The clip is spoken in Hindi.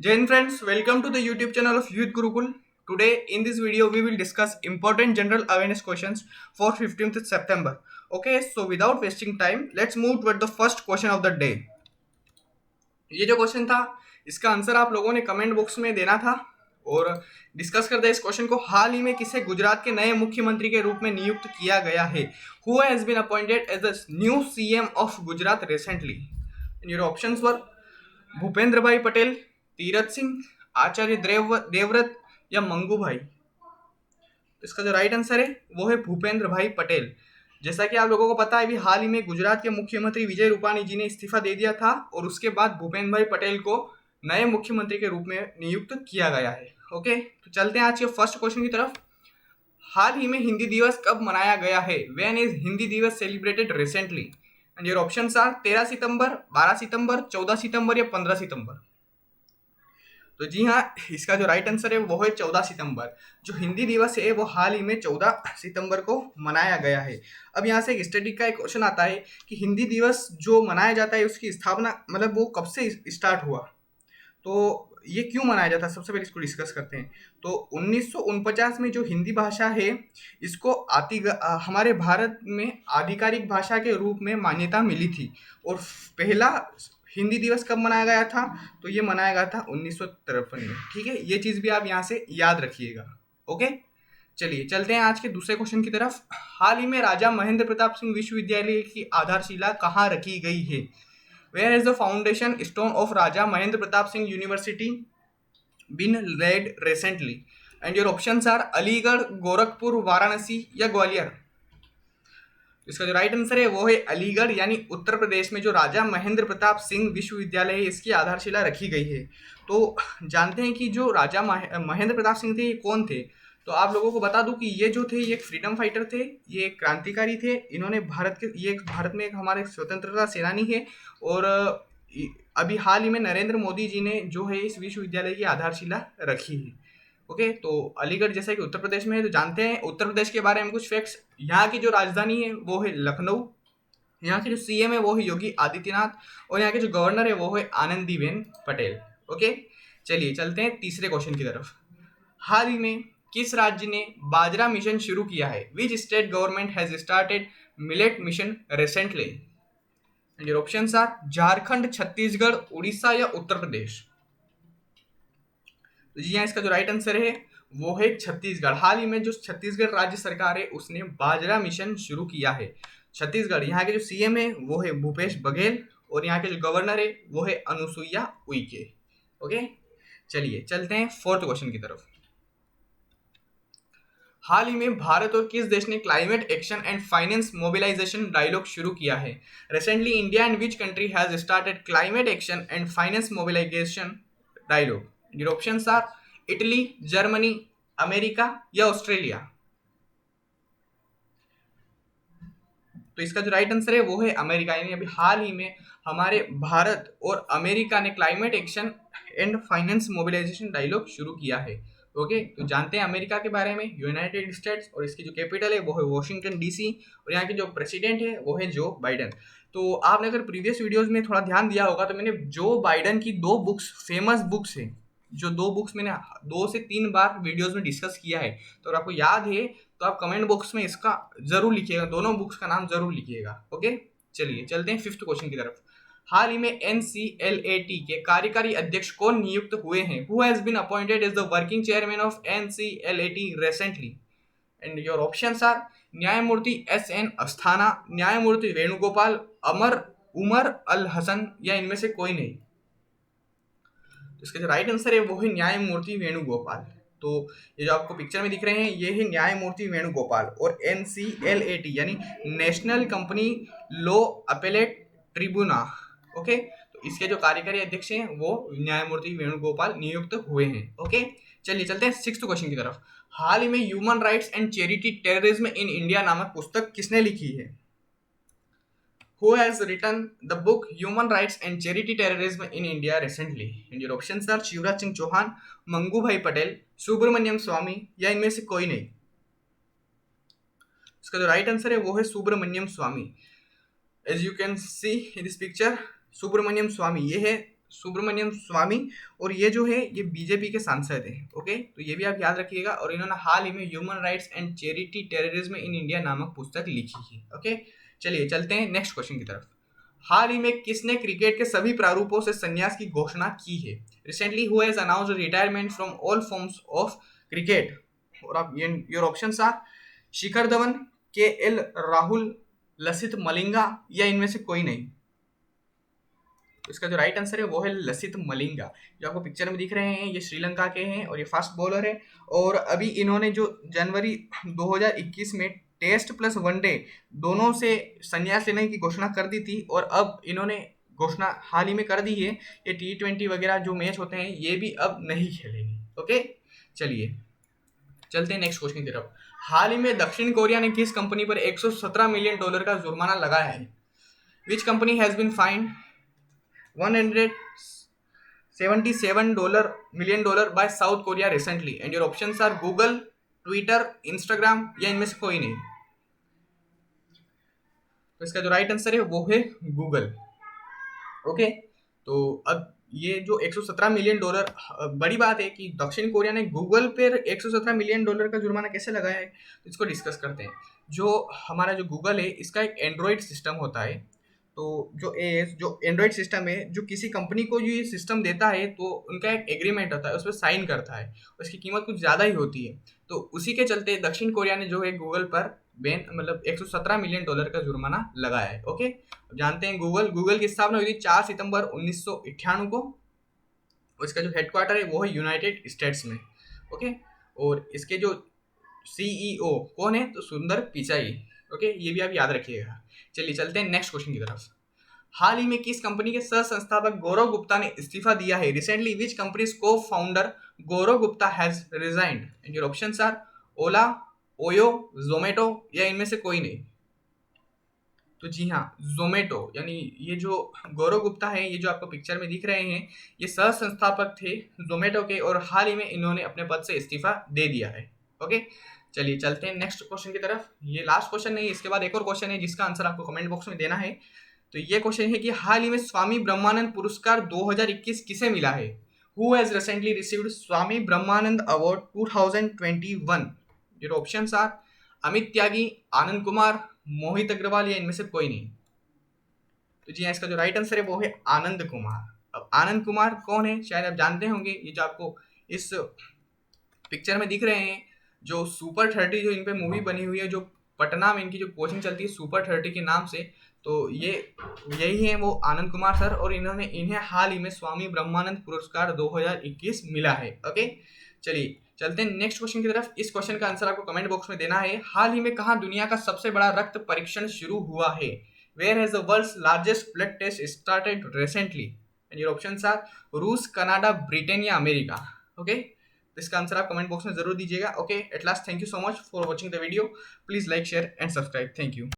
Jai Hind friends, welcome to the YouTube channel of Youth Gurukul. Today in this video we will discuss important general awareness questions for 15th September. Okay, so without wasting time, let's move toward the first question of the day. ये जो क्वेश्चन था इसका आंसर आप लोगों ने कमेंट बॉक्स में देना था और डिस्कस करते हैं इस क्वेश्चन को। हाल ही में किसे गुजरात के नए मुख्यमंत्री के रूप में नियुक्त किया गया है? Who has been appointed as the new CM of Gujarat recently? Your options were Bhupendra bhai Patel, Tirath Singh, Acharya Devvrat या मंगू भाई। तो इसका जो राइट आंसर है वो है भूपेंद्र भाई पटेल। जैसा कि आप लोगों को पता है अभी हाल ही में गुजरात के मुख्यमंत्री विजय रूपाणी जी ने इस्तीफा दे दिया था और उसके बाद भूपेंद्र भाई पटेल को नए मुख्यमंत्री के रूप में नियुक्त किया गया है। ओके, तो चलते हैं आज के फर्स्ट क्वेश्चन की तरफ। हाल ही में हिंदी दिवस कब मनाया गया है? When is Hindi Diwas celebrated recently? And your options are 13 सितंबर, 12 सितंबर, 14 सितंबर या 15 सितंबर। तो जी हाँ, इसका जो राइट आंसर है वो है 14 सितंबर। जो हिंदी दिवस है वो हाल ही में 14 सितंबर को मनाया गया है। अब यहाँ से एक स्टडी का एक क्वेश्चन आता है कि हिंदी दिवस जो मनाया जाता है उसकी स्थापना मतलब वो कब से स्टार्ट हुआ, तो ये क्यों मनाया जाता है, सबसे पहले इसको डिस्कस करते हैं। तो 1949 में जो हिंदी भाषा है इसको हमारे भारत में आधिकारिक भाषा के रूप में मान्यता मिली थी। और पहला हिंदी दिवस कब मनाया गया था? तो ये मनाया गया था 1953 में। ठीक है, ये चीज़ भी आप यहाँ से याद रखिएगा। ओके, चलिए चलते हैं आज के दूसरे क्वेश्चन की तरफ। हाल ही में राजा महेंद्र प्रताप सिंह विश्वविद्यालय की आधारशिला कहाँ रखी गई है? Where is the foundation stone of Raja Mahendra Pratap Singh University been laid recently? And your options are Aligarh, Gorakhpur, Varanasi या ग्वालियर। इसका जो राइट आंसर है वो है अलीगढ़, यानी उत्तर प्रदेश में जो राजा महेंद्र प्रताप सिंह विश्वविद्यालय है इसकी आधारशिला रखी गई है। तो जानते हैं कि जो राजा महेंद्र प्रताप सिंह थे ये कौन थे? तो आप लोगों को बता दूं कि ये जो थे ये एक फ्रीडम फाइटर थे, ये एक क्रांतिकारी थे। इन्होंने भारत में एक हमारे स्वतंत्रता सेनानी है। और अभी हाल ही में नरेंद्र मोदी जी ने जो है इस विश्वविद्यालय की आधारशिला रखी है। ओके, तो अलीगढ़ जैसा कि उत्तर प्रदेश में है, तो जानते हैं उत्तर प्रदेश के बारे में कुछ फैक्ट्स। यहाँ की जो राजधानी है वो है लखनऊ, यहाँ के जो सीएम है वो है योगी आदित्यनाथ और यहाँ के जो गवर्नर है वो है आनंदीबेन पटेल। ओके, चलिए चलते हैं तीसरे क्वेश्चन की तरफ। हाल ही में किस राज्य ने बाजरा मिशन शुरू किया है? Which state government has started millet mission recently? And your options are Jharkhand, Chhattisgarh, Orissa या उत्तर प्रदेश। तो जी हाँ, इसका जो राइट आंसर है वो है छत्तीसगढ़। हाल ही में जो छत्तीसगढ़ राज्य सरकार है उसने बाजरा मिशन शुरू किया है। छत्तीसगढ़, यहाँ के जो सीएम है वो है भूपेश बघेल और यहाँ के जो गवर्नर है वो है अनुसुईया उइके। ओके, चलिए चलते हैं फोर्थ क्वेश्चन की तरफ। हाल ही में भारत और किस देश ने climate action and finance mobilisation dialogue शुरू किया है? Recently India and which country has started climate action and finance mobilisation dialogue? Your options are Italy, Germany, America या ऑस्ट्रेलिया। तो इसका जो राइट आंसर है वो है अमेरिका, यानी अभी हाल ही में हमारे भारत और अमेरिका ने climate action and finance mobilisation dialogue शुरू किया है। ओके, तो जानते हैं अमेरिका के बारे में, यूनाइटेड स्टेट्स, और इसकी जो कैपिटल है वो है वॉशिंगटन डीसी और यहाँ के जो प्रेसिडेंट है वो है जो बाइडन। तो आपने अगर प्रीवियस वीडियोस में थोड़ा ध्यान दिया होगा तो मैंने जो बाइडन की दो बुक्स, फेमस बुक्स है, जो दो बुक्स मैंने 2 से 3 बार वीडियोस में डिस्कस किया है, तो अगर आपको याद है तो आप कमेंट बॉक्स में इसका जरूर लिखिएगा, दोनों बुक्स का नाम जरूर लिखिएगा। ओके, चलिए चलते हैं फिफ्थ क्वेश्चन की तरफ। हाल ही में एनसीएलएटी के कार्यकारी अध्यक्ष कौन नियुक्त हुए हैं? Who has been appointed as the working chairman of NCLAT recently? And your options are न्यायमूर्ति एस एन अस्थाना, न्यायमूर्ति वेणुगोपाल, उमर अल हसन या इनमें से कोई नहीं। तो इसका जो राइट आंसर है वो है न्यायमूर्ति वेणुगोपाल। तो ये जो आपको पिक्चर में दिख रहे हैं ये है न्यायमूर्ति वेणुगोपाल। और एनसीएलएटी यानी national company law appellate tribunal. Okay, तो इसके जो कार्यकारी अध्यक्ष हैं वो न्यायमूर्ति वेणुगोपाल नियुक्त हुए हैं। ओके, चलिए चलते हैं सिक्स्थ क्वेश्चन की तरफ। हाल ही में human rights and charity terrorism in India नामक पुस्तक किसने लिखी है? Who has written the book Human Rights and Charity Terrorism in India recently? And your options are Shivraj Singh Chauhan, Mangu भाई पटेल, सुब्रमण्यम स्वामी या इनमें से कोई नहीं। इसका जो राइट आंसर है वो है Subramanian Swamy. As you can see in this picture, Subramanian Swamy ये है सुब्रमण्यम स्वामी, और ये जो है ये बीजेपी के सांसद हैं। ओके, तो ये भी आप याद रखिएगा। और इन्होंने हाल ही में human rights and charity terrorism in India नामक पुस्तक लिखी है। ओके, चलिए चलते हैं नेक्स्ट क्वेश्चन की तरफ। हाल ही में किसने क्रिकेट के सभी प्रारूपों से संन्यास की घोषणा की है? Recently who has announced retirement from all forms of cricket? और आप your options are Shikhar Dhawan, के एल राहुल, लसित मलिंगा, या इनमें से कोई नहीं। तो इसका जो राइट आंसर है वो है लसित मलिंगा। जो आपको पिक्चर में दिख रहे हैं ये श्रीलंका के हैं और ये फास्ट बॉलर है। और अभी इन्होंने जो जनवरी 2021 में टेस्ट प्लस वनडे दोनों से संन्यास लेने की घोषणा कर दी थी, और अब इन्होंने घोषणा हाल ही में कर दी है ये T20 वगैरह जो मैच होते हैं ये भी अब नहीं खेलेंगे। ओके, चलिए चलते हैं नेक्स्ट क्वेश्चन की तरफ। हाल ही में दक्षिण कोरिया ने किस कंपनी पर $117 मिलियन का जुर्माना लगाया है? Which company has been fined $177 million by South Korea recently? And your options are Google, Twitter, Instagram, या इनमें से कोई नहीं। तो इसका जो राइट आंसर है वो है गूगल। ओके, तो अब ये जो $117 मिलियन, बड़ी बात है कि दक्षिण कोरिया ने गूगल पर $117 मिलियन का जुर्माना कैसे लगाया है, तो इसको डिस्कस करते हैं। जो हमारा जो गूगल है इसका एक एंड्रॉयड सिस्टम होता है। तो जो एंड्रॉयड सिस्टम है, जो किसी कंपनी को जो ये सिस्टम देता है तो उनका एक एग्रीमेंट होता है, उस पर साइन करता है, उसकी कीमत कुछ ज़्यादा ही होती है। तो उसी के चलते दक्षिण कोरिया ने जो है गूगल पर मतलब $117 मिलियन का जुर्माना लगाया है। ओके, अब जानते हैं गूगल की स्थापना हुई थी 4 सितंबर 1998 को, और इसका जो हेडक्वार्टर है वो है यूनाइटेड स्टेट्स में। ओके, और इसके जो CEO कौन है, तो सुंदर पिचाई। ओके, ये भी आप याद रखिएगा। चलिए चलते हैं नेक्स्ट क्वेश्चन की तरफ। हाल ही में किस कंपनी के सह संस्थापक गौरव गुप्ता ने इस्तीफा दिया है? Recently which companies cofounder Gaurav Gupta has resigned? And your options are Ola, Oyo, Zomato, या इनमें से कोई नहीं। तो जी हाँ, जोमेटो, यानी ये जो गौरव गुप्ता है, ये जो आपको पिक्चर में दिख रहे हैं, ये सह संस्थापक थे जोमेटो के, और हाल ही में इन्होंने अपने पद से इस्तीफा दे दिया है। ओके, चलिए चलते हैं नेक्स्ट क्वेश्चन की तरफ। ये लास्ट क्वेश्चन नहीं, इसके बाद एक और क्वेश्चन है जिसका आंसर आपको कमेंट बॉक्स में देना है। तो ये क्वेश्चन है कि हाल ही में स्वामी ब्रह्मानंद पुरस्कार 2021 किसे मिला है? Who has recently received Swami Brahmanand award 2021? Your options are Amit Tyagi, Anand Kumar, Mohit Agarwal, या इनमें से कोई नहीं। तो जी हाँ, इसका जो राइट आंसर है वो है आनंद कुमार। अब आनंद कुमार कौन है, शायद आप जानते होंगे। ये जो आपको इस पिक्चर में दिख रहे हैं, जो सुपर 30 जो इन पे मूवी बनी हुई है, जो पटना में इनकी जो कोचिंग चलती है सुपर 30 के नाम से, तो ये यही है वो आनंद कुमार सर, और इन्हें हाल ही में स्वामी ब्रह्मानंद पुरस्कार 2021 मिला है। ओके, चलिए चलते हैं नेक्स्ट क्वेश्चन की तरफ। इस क्वेश्चन का आंसर आपको कमेंट बॉक्स में देना है। हाल ही में कहाँ दुनिया का सबसे बड़ा रक्त परीक्षण शुरू हुआ है? Where has the world's largest blood test started recently? And your options are रूस, कनाडा, ब्रिटेन, या अमेरिका। ओके, तो इसका आंसर आप कमेंट बॉक्स में जरूर दीजिएगा। Okay, at last thank you so much for watching the video. Please like, share and subscribe. Thank you.